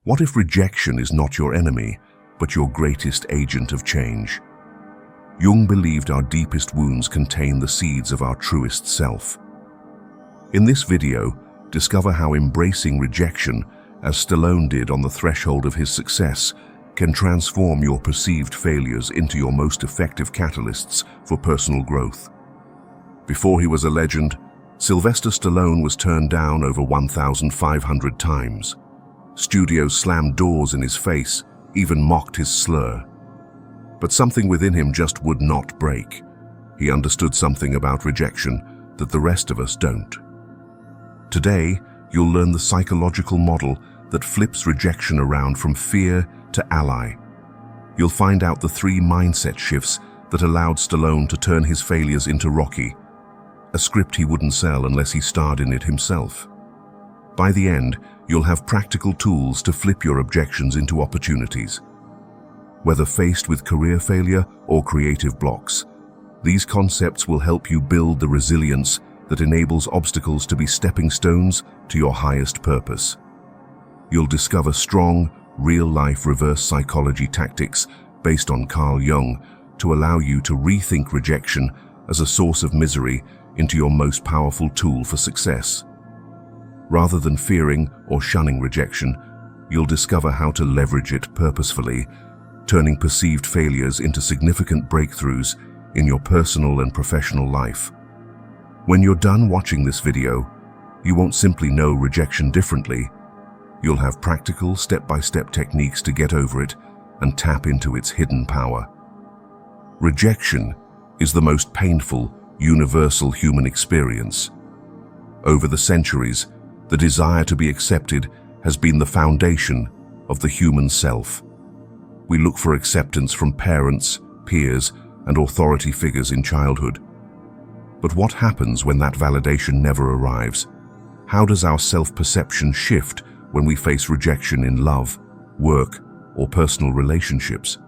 What if rejection is not your enemy, but your greatest agent of change? Jung believed our deepest wounds contain the seeds of our truest self. In this video, discover how embracing rejection, as Stallone did on the threshold of his success, can transform your perceived failures into your most effective catalysts for personal growth. Before he was a legend, Sylvester Stallone was turned down over 1,500 times. Studios slammed doors in his face, even mocked his slur. But something within him just would not break. He understood something about rejection that the rest of us don't. Today, you'll learn the psychological model that flips rejection around from fear to ally. You'll find out the 3 mindset shifts that allowed Stallone to turn his failures into Rocky, a script he wouldn't sell unless he starred in it himself. By the end, you'll have practical tools to flip your objections into opportunities. Whether faced with career failure or creative blocks, these concepts will help you build the resilience that enables obstacles to be stepping stones to your highest purpose. You'll discover strong, real-life reverse psychology tactics based on Carl Jung to allow you to rethink rejection as a source of misery into your most powerful tool for success. Rather than fearing or shunning rejection, you'll discover how to leverage it purposefully, turning perceived failures into significant breakthroughs in your personal and professional life. When you're done watching this video, you won't simply know rejection differently. You'll have practical, step-by-step techniques to get over it and tap into its hidden power. Rejection is the most painful, universal human experience. Over the centuries, the desire to be accepted has been the foundation of the human self. We look for acceptance from parents, peers, and authority figures in childhood. But what happens when that validation never arrives? How does our self-perception shift when we face rejection in love, work, or personal relationships?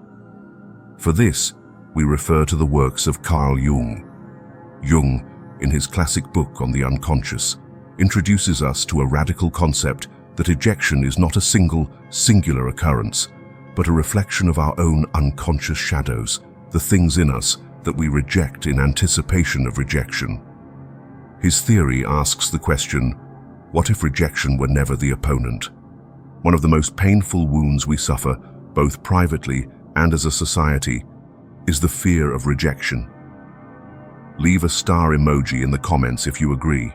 For this, we refer to the works of Carl Jung. Jung, in his classic book on the unconscious, introduces us to a radical concept that rejection is not a singular occurrence, but a reflection of our own unconscious shadows, the things in us that we reject in anticipation of rejection. His theory asks the question, what if rejection were never the opponent? One of the most painful wounds we suffer, both privately and as a society, is the fear of rejection. Leave a star emoji in the comments if you agree.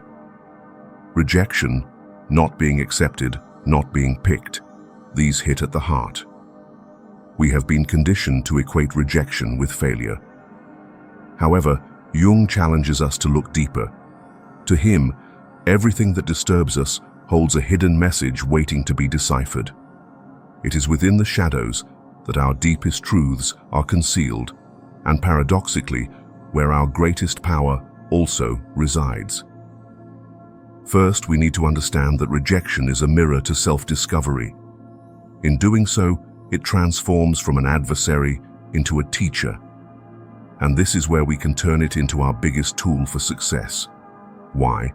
Rejection, not being accepted, not being picked, these hit at the heart. We have been conditioned to equate rejection with failure. However, Jung challenges us to look deeper. To him, everything that disturbs us holds a hidden message waiting to be deciphered. It is within the shadows that our deepest truths are concealed, and paradoxically, where our greatest power also resides. First, we need to understand that rejection is a mirror to self-discovery. In doing so, it transforms from an adversary into a teacher. And this is where we can turn it into our biggest tool for success. Why?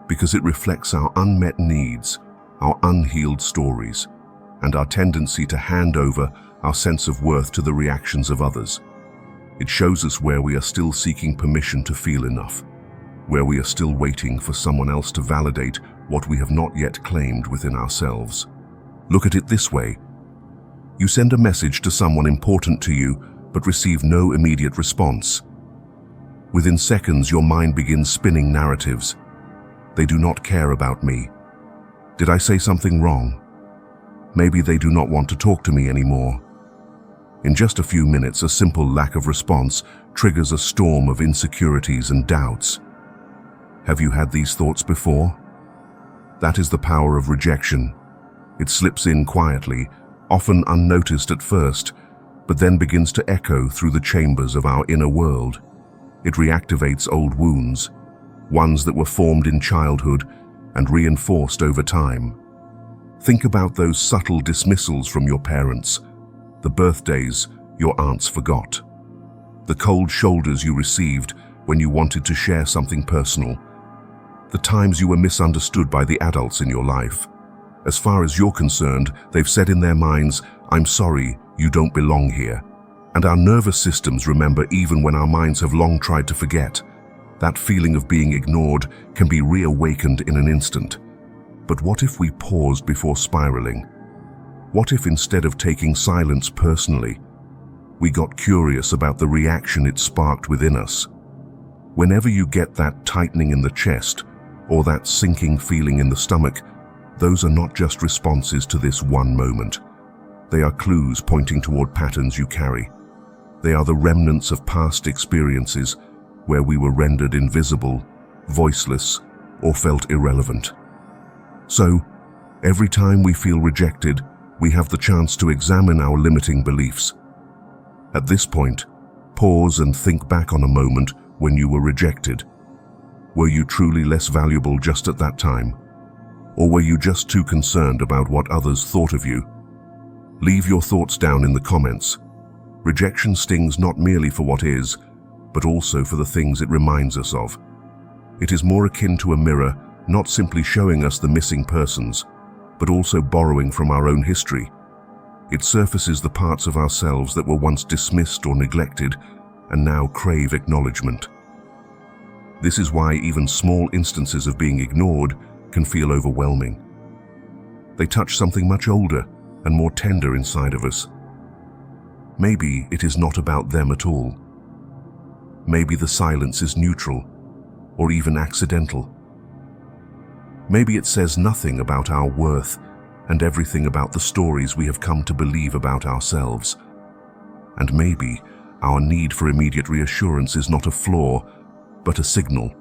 Because it reflects our unmet needs, our unhealed stories, and our tendency to hand over our sense of worth to the reactions of others. It shows us where we are still seeking permission to feel enough, where we are still waiting for someone else to validate what we have not yet claimed within ourselves. Look at it this way. You send a message to someone important to you, but receive no immediate response. Within seconds, your mind begins spinning narratives. They do not care about me. Did I say something wrong? Maybe they do not want to talk to me anymore. In just a few minutes, a simple lack of response triggers a storm of insecurities and doubts. Have you had these thoughts before? That is the power of rejection. It slips in quietly, often unnoticed at first, but then begins to echo through the chambers of our inner world. It reactivates old wounds, ones that were formed in childhood and reinforced over time. Think about those subtle dismissals from your parents, the birthdays your aunts forgot, the cold shoulders you received when you wanted to share something personal, the times you were misunderstood by the adults in your life. As far as you're concerned, they've said in their minds, "I'm sorry, you don't belong here." And our nervous systems remember even when our minds have long tried to forget. That feeling of being ignored can be reawakened in an instant. But what if we paused before spiraling? What if instead of taking silence personally, we got curious about the reaction it sparked within us? Whenever you get that tightening in the chest or that sinking feeling in the stomach, those are not just responses to this one moment. They are clues pointing toward patterns you carry. They are the remnants of past experiences where we were rendered invisible, voiceless, or felt irrelevant. So, every time we feel rejected, we have the chance to examine our limiting beliefs. At this point, pause and think back on a moment when you were rejected. Were you truly less valuable just at that time? Or were you just too concerned about what others thought of you? Leave your thoughts down in the comments. Rejection stings not merely for what is, but also for the things it reminds us of. It is more akin to a mirror, not simply showing us the missing persons, but also borrowing from our own history. It surfaces the parts of ourselves that were once dismissed or neglected and now crave acknowledgement. This is why even small instances of being ignored can feel overwhelming. They touch something much older and more tender inside of us. Maybe it is not about them at all. Maybe the silence is neutral or even accidental. Maybe it says nothing about our worth and everything about the stories we have come to believe about ourselves. And maybe our need for immediate reassurance is not a flaw, but a signal.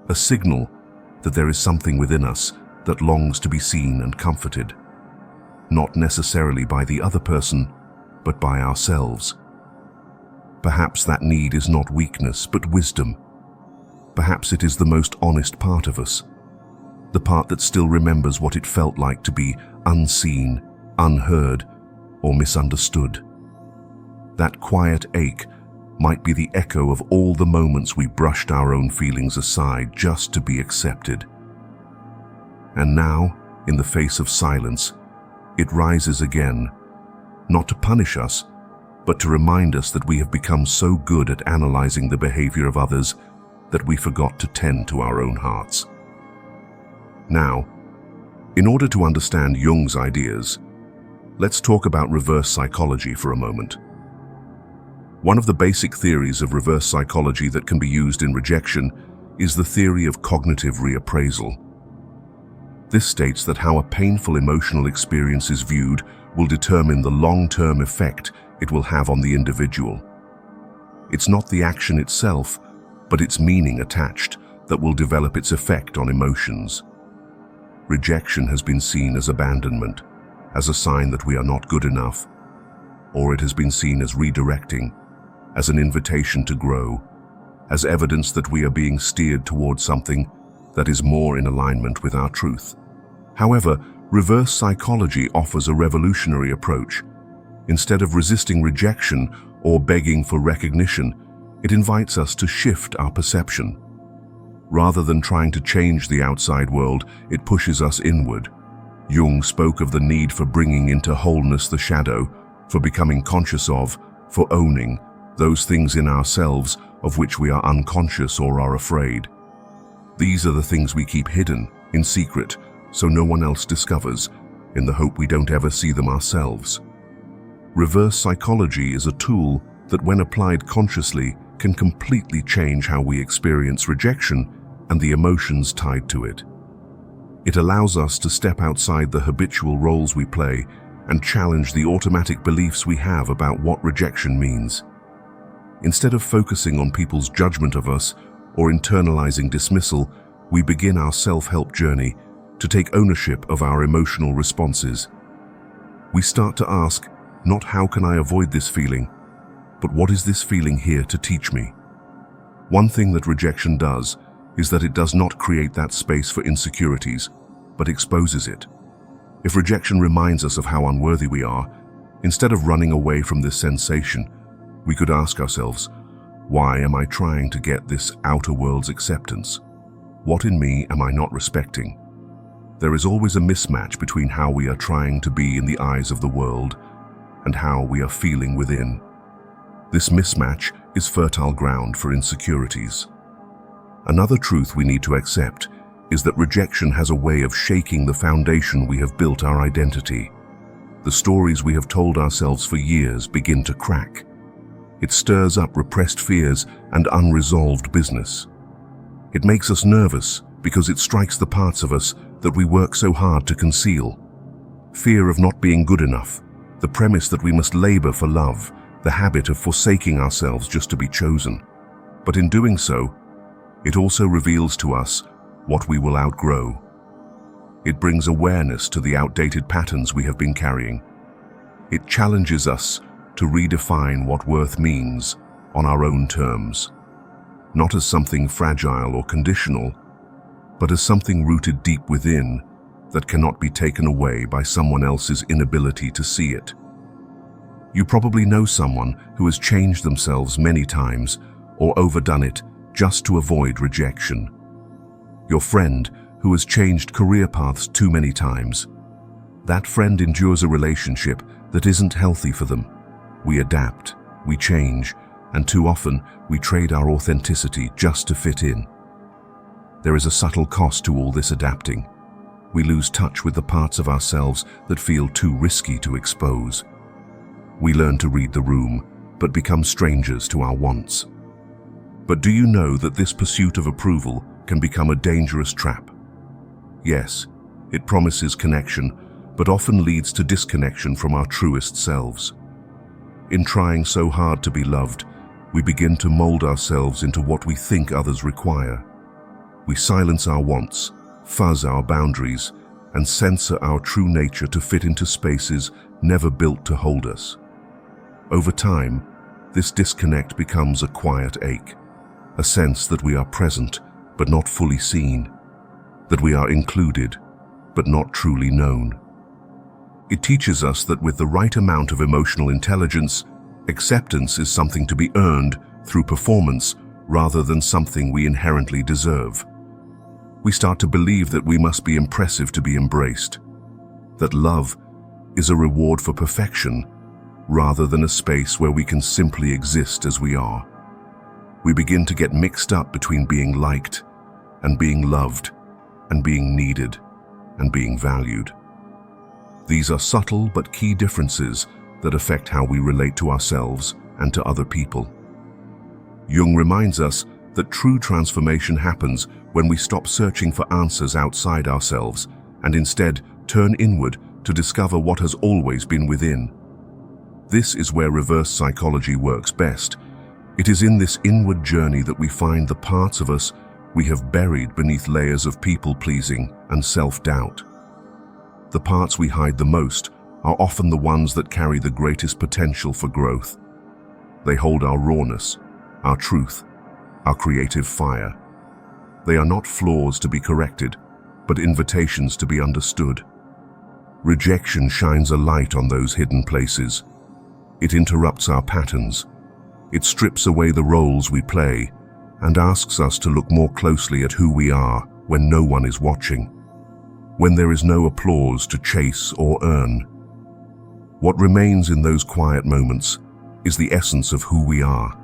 A signal that there is something within us that longs to be seen and comforted. Not necessarily by the other person, but by ourselves. Perhaps that need is not weakness, but wisdom. Perhaps it is the most honest part of us, the part that still remembers what it felt like to be unseen, unheard, or misunderstood. That quiet ache might be the echo of all the moments we brushed our own feelings aside just to be accepted. And now, in the face of silence, it rises again, not to punish us, but to remind us that we have become so good at analyzing the behavior of others that we forgot to tend to our own hearts. Now, in order to understand Jung's ideas, let's talk about reverse psychology for a moment. One of the basic theories of reverse psychology that can be used in rejection is the theory of cognitive reappraisal. This states that how a painful emotional experience is viewed will determine the long-term effect it will have on the individual. It's not the action itself, but its meaning attached that will develop its effect on emotions. Rejection has been seen as abandonment, as a sign that we are not good enough, or it has been seen as redirecting, as an invitation to grow, as evidence that we are being steered towards something that is more in alignment with our truth. However, reverse psychology offers a revolutionary approach. Instead of resisting rejection or begging for recognition, it invites us to shift our perception. Rather than trying to change the outside world, it pushes us inward. Jung spoke of the need for bringing into wholeness the shadow, for becoming conscious of, for owning those things in ourselves of which we are unconscious or are afraid. These are the things we keep hidden, in secret, so no one else discovers, in the hope we don't ever see them ourselves. Reverse psychology is a tool that, when applied consciously, can completely change how we experience rejection and the emotions tied to it. It allows us to step outside the habitual roles we play and challenge the automatic beliefs we have about what rejection means. Instead of focusing on people's judgment of us or internalizing dismissal, we begin our self-help journey to take ownership of our emotional responses. We start to ask, not how can I avoid this feeling, but what is this feeling here to teach me? One thing that rejection does is that it does not create that space for insecurities, but exposes it. If rejection reminds us of how unworthy we are, instead of running away from this sensation, we could ask ourselves, why am I trying to get this outer world's acceptance? What in me am I not respecting? There is always a mismatch between how we are trying to be in the eyes of the world and how we are feeling within. This mismatch is fertile ground for insecurities. Another truth we need to accept is that rejection has a way of shaking the foundation we have built our identity. The stories we have told ourselves for years begin to crack. It stirs up repressed fears and unresolved business. It makes us nervous because it strikes the parts of us that we work so hard to conceal. Fear of not being good enough, the premise that we must labor for love, the habit of forsaking ourselves just to be chosen. But in doing so, it also reveals to us what we will outgrow. It brings awareness to the outdated patterns we have been carrying. It challenges us to redefine what worth means on our own terms, not as something fragile or conditional, but as something rooted deep within that cannot be taken away by someone else's inability to see it. You probably know someone who has changed themselves many times or overdone it just to avoid rejection. Your friend who has changed career paths too many times. That friend endures a relationship that isn't healthy for them. We adapt, we change, and too often we trade our authenticity just to fit in. There is a subtle cost to all this adapting. We lose touch with the parts of ourselves that feel too risky to expose. We learn to read the room, but become strangers to our wants. But do you know that this pursuit of approval can become a dangerous trap? Yes, it promises connection, but often leads to disconnection from our truest selves. In trying so hard to be loved, we begin to mold ourselves into what we think others require. We silence our wants, fuzz our boundaries, and censor our true nature to fit into spaces never built to hold us. Over time, this disconnect becomes a quiet ache, a sense that we are present but not fully seen, that we are included but not truly known. It teaches us that with the right amount of emotional intelligence, acceptance is something to be earned through performance rather than something we inherently deserve. We start to believe that we must be impressive to be embraced, that love is a reward for perfection rather than a space where we can simply exist as we are. We begin to get mixed up between being liked and being loved, and being needed and being valued. These are subtle but key differences that affect how we relate to ourselves and to other people. Jung reminds us that true transformation happens when we stop searching for answers outside ourselves and instead turn inward to discover what has always been within. This is where reverse psychology works best. It is in this inward journey that we find the parts of us we have buried beneath layers of people-pleasing and self-doubt. The parts we hide the most are often the ones that carry the greatest potential for growth. They hold our rawness, our truth, our creative fire. They are not flaws to be corrected, but invitations to be understood. Rejection shines a light on those hidden places. It interrupts our patterns. It strips away the roles we play and asks us to look more closely at who we are when no one is watching, when there is no applause to chase or earn. What remains in those quiet moments is the essence of who we are.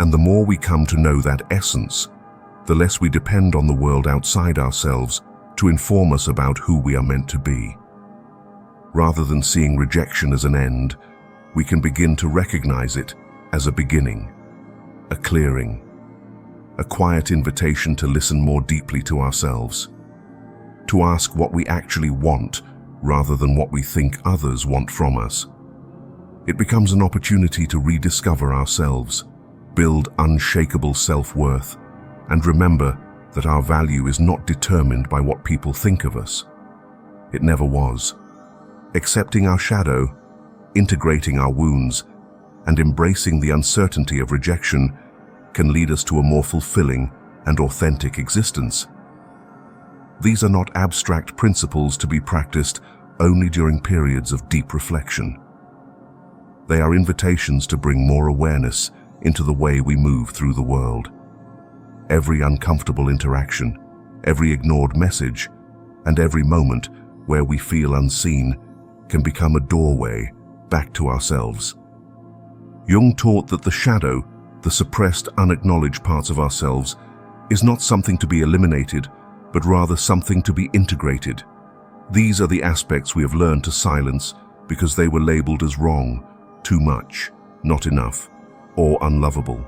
And the more we come to know that essence, the less we depend on the world outside ourselves to inform us about who we are meant to be. Rather than seeing rejection as an end, we can begin to recognize it as a beginning, a clearing, a quiet invitation to listen more deeply to ourselves, to ask what we actually want rather than what we think others want from us. It becomes an opportunity to rediscover ourselves, build unshakable self-worth, and remember that our value is not determined by what people think of us. It never was. Accepting our shadow, integrating our wounds, and embracing the uncertainty of rejection can lead us to a more fulfilling and authentic existence. These are not abstract principles to be practiced only during periods of deep reflection. They are invitations to bring more awareness into the way we move through the world. Every uncomfortable interaction, every ignored message, and every moment where we feel unseen can become a doorway back to ourselves. Jung taught that the shadow, the suppressed, unacknowledged parts of ourselves, is not something to be eliminated, but rather something to be integrated. These are the aspects we have learned to silence because they were labeled as wrong, too much, not enough, or unlovable.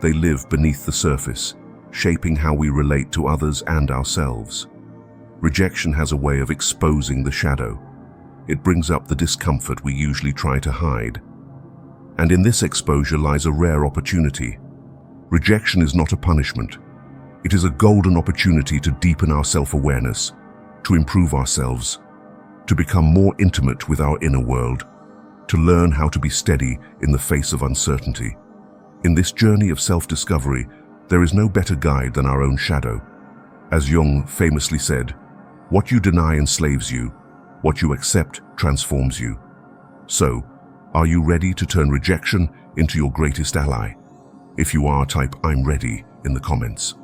They live beneath the surface, shaping how we relate to others and ourselves. Rejection has a way of exposing the shadow. It brings up the discomfort we usually try to hide. And in this exposure lies a rare opportunity. Rejection is not a punishment. It is a golden opportunity to deepen our self-awareness, to improve ourselves, to become more intimate with our inner world, to learn how to be steady in the face of uncertainty. In this journey of self-discovery, there is no better guide than our own shadow. As Jung famously said, "What you deny enslaves you, what you accept transforms you." So, are you ready to turn rejection into your greatest ally? If you are, type "I'm ready" in the comments.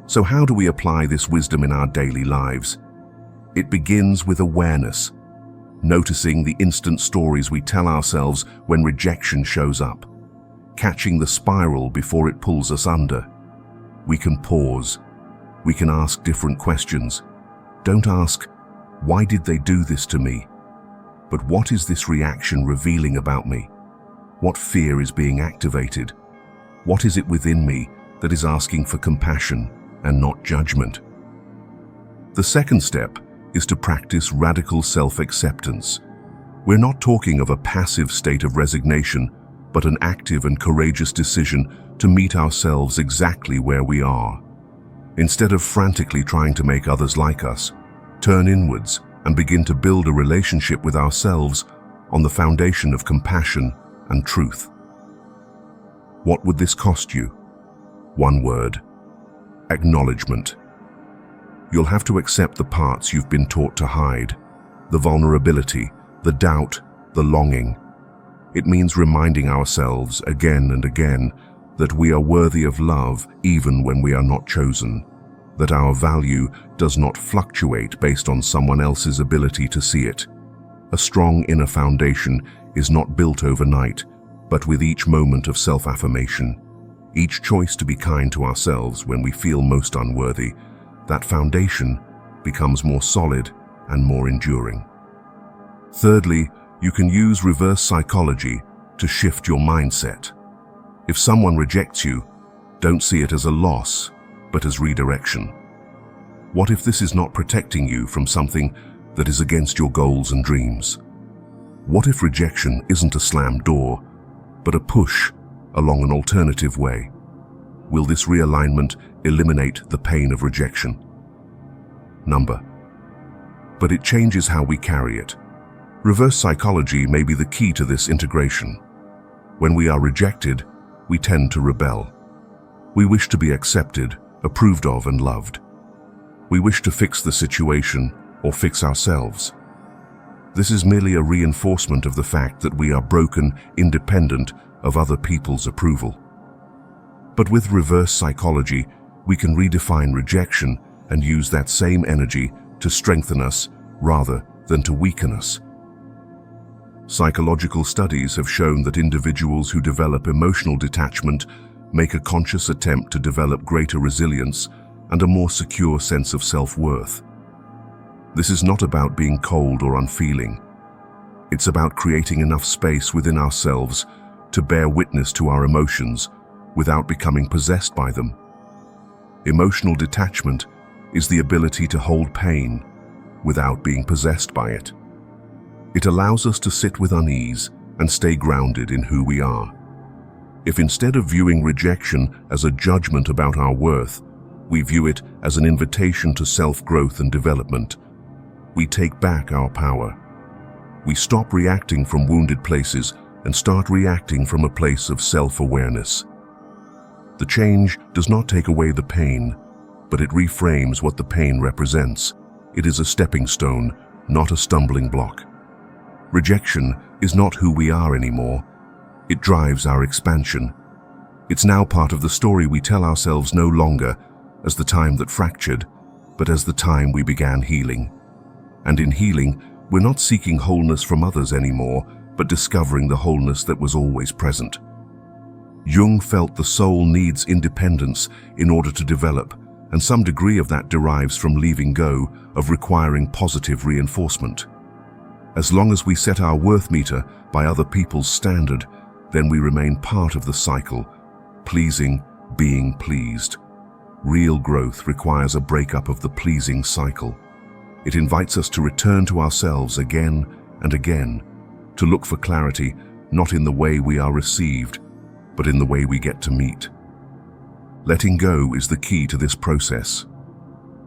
So how do we apply this wisdom in our daily lives? It begins with awareness, noticing the instant stories we tell ourselves when rejection shows up, catching the spiral before it pulls us under. We can pause. We can ask different questions. Don't ask, "Why did they do this to me?" But what is this reaction revealing about me? What fear is being activated? What is it within me that is asking for compassion and not judgment? The second step is to practice radical self-acceptance. We're not talking of a passive state of resignation, but an active and courageous decision to meet ourselves exactly where we are. Instead of frantically trying to make others like us, turn inwards and begin to build a relationship with ourselves on the foundation of compassion and truth. What would this cost you? One word: acknowledgement. You'll have to accept the parts you've been taught to hide, the vulnerability, the doubt, the longing. It means reminding ourselves again and again that we are worthy of love even when we are not chosen, that our value does not fluctuate based on someone else's ability to see it. A strong inner foundation is not built overnight, but with each moment of self-affirmation, each choice to be kind to ourselves when we feel most unworthy, that foundation becomes more solid and more enduring. Thirdly, you can use reverse psychology to shift your mindset. If someone rejects you, don't see it as a loss, but as redirection. What if this is not protecting you from something that is against your goals and dreams? What if rejection isn't a slammed door, but a push along an alternative way? Will this realignment eliminate the pain of rejection? But it changes how we carry it. Reverse psychology may be the key to this integration. When we are rejected, we tend to rebel. We wish to be accepted, approved of, and loved. We wish to fix the situation or fix ourselves. This is merely a reinforcement of the fact that we are broken, independent of other people's approval. But with reverse psychology, we can redefine rejection and use that same energy to strengthen us rather than to weaken us. Psychological studies have shown that individuals who develop emotional detachment make a conscious attempt to develop greater resilience and a more secure sense of self-worth. This is not about being cold or unfeeling. It's about creating enough space within ourselves to bear witness to our emotions without becoming possessed by them. Emotional detachment is the ability to hold pain without being possessed by it. It allows us to sit with unease and stay grounded in who we are. If instead of viewing rejection as a judgment about our worth, we view it as an invitation to self-growth and development, we take back our power. We stop reacting from wounded places and start reacting from a place of self-awareness. The change does not take away the pain, but it reframes what the pain represents. It is a stepping stone, not a stumbling block. Rejection is not who we are anymore. It drives our expansion. It's now part of the story we tell ourselves, no longer as the time that fractured, but as the time we began healing. And in healing, we're not seeking wholeness from others anymore, but discovering the wholeness that was always present. Jung felt the soul needs independence in order to develop, and some degree of that derives from leaving go of requiring positive reinforcement. As long as we set our worth meter by other people's standard, then we remain part of the cycle, pleasing, being pleased. Real growth requires a breakup of the pleasing cycle. It invites us to return to ourselves again and again, to look for clarity not in the way we are received, but in the way we get to meet. Letting go is the key to this process.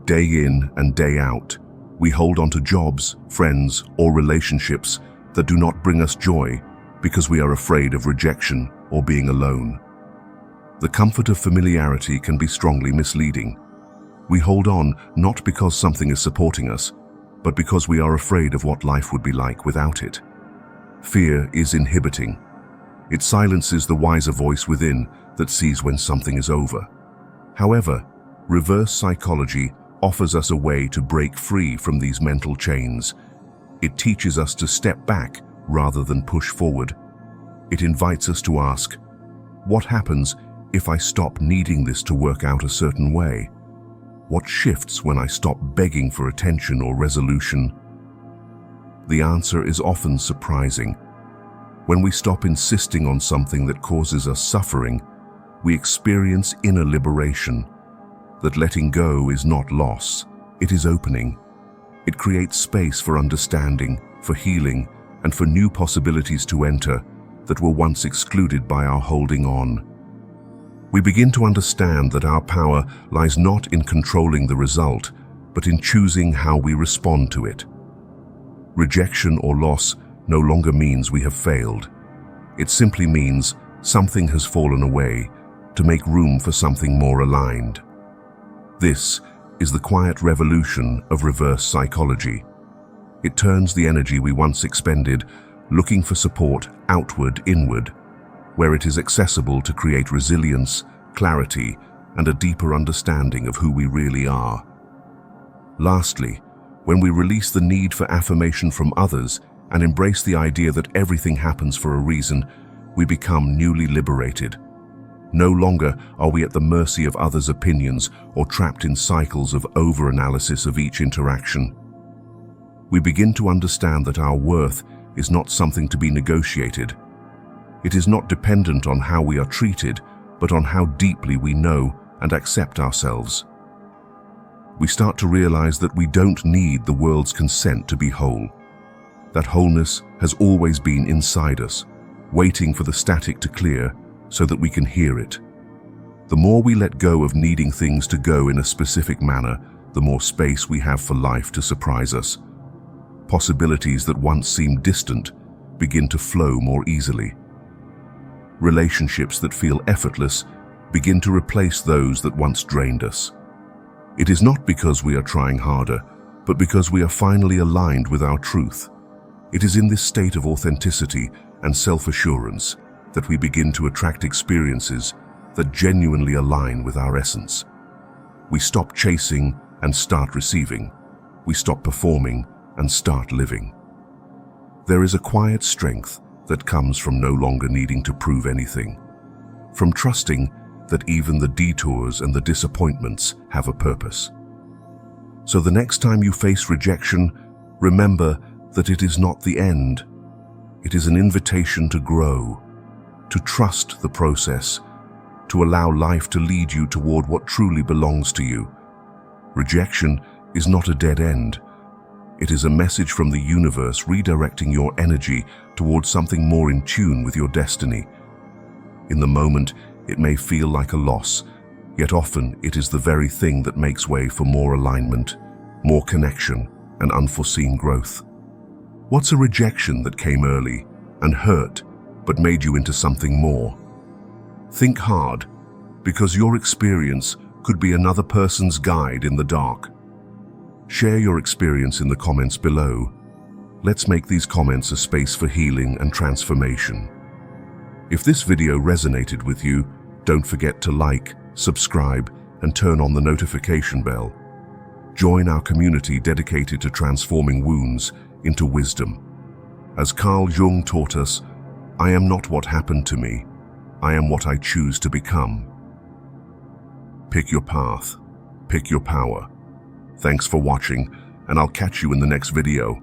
Day in and day out, we hold on to jobs, friends, or relationships that do not bring us joy because we are afraid of rejection or being alone. The comfort of familiarity can be strongly misleading. We hold on not because something is supporting us, but because we are afraid of what life would be like without it. Fear is inhibiting. It silences the wiser voice within that sees when something is over. However, reverse psychology offers us a way to break free from these mental chains. It teaches us to step back rather than push forward. It invites us to ask, what happens if I stop needing this to work out a certain way? What shifts when I stop begging for attention or resolution? The answer is often surprising. When we stop insisting on something that causes us suffering, we experience inner liberation. That letting go is not loss, it is opening. It creates space for understanding, for healing, and for new possibilities to enter that were once excluded by our holding on. We begin to understand that our power lies not in controlling the result, but in choosing how we respond to it. Rejection or loss no longer means we have failed. It simply means something has fallen away to make room for something more aligned. This is the quiet revolution of reverse psychology. It turns the energy we once expended looking for support outward, inward, where it is accessible to create resilience, clarity, and a deeper understanding of who we really are. Lastly, when we release the need for affirmation from others and embrace the idea that everything happens for a reason, we become newly liberated. No longer are we at the mercy of others' opinions or trapped in cycles of over-analysis of each interaction. We begin to understand that our worth is not something to be negotiated. It is not dependent on how we are treated, but on how deeply we know and accept ourselves. We start to realize that we don't need the world's consent to be whole. That wholeness has always been inside us, waiting for the static to clear so that we can hear it. The more we let go of needing things to go in a specific manner, the more space we have for life to surprise us. Possibilities that once seemed distant begin to flow more easily. Relationships that feel effortless begin to replace those that once drained us. It is not because we are trying harder, but because we are finally aligned with our truth. It is in this state of authenticity and self-assurance that we begin to attract experiences that genuinely align with our essence. We stop chasing and start receiving. We stop performing and start living. There is a quiet strength that comes from no longer needing to prove anything, from trusting that even the detours and the disappointments have a purpose. So the next time you face rejection, remember that it is not the end. It is an invitation to grow, to trust the process, to allow life to lead you toward what truly belongs to you. Rejection is not a dead end. It is a message from the universe redirecting your energy towards something more in tune with your destiny. In the moment, it may feel like a loss, yet often it is the very thing that makes way for more alignment, more connection, and unforeseen growth. What's a rejection that came early and hurt, but made you into something more? Think hard, because your experience could be another person's guide in the dark. Share your experience in the comments below. Let's make these comments a space for healing and transformation. If this video resonated with you, don't forget to like, subscribe, and turn on the notification bell. Join our community dedicated to transforming wounds into wisdom. As Carl Jung taught us, I am not what happened to me, I am what I choose to become. Pick your path, pick your power. Thanks for watching, and I'll catch you in the next video.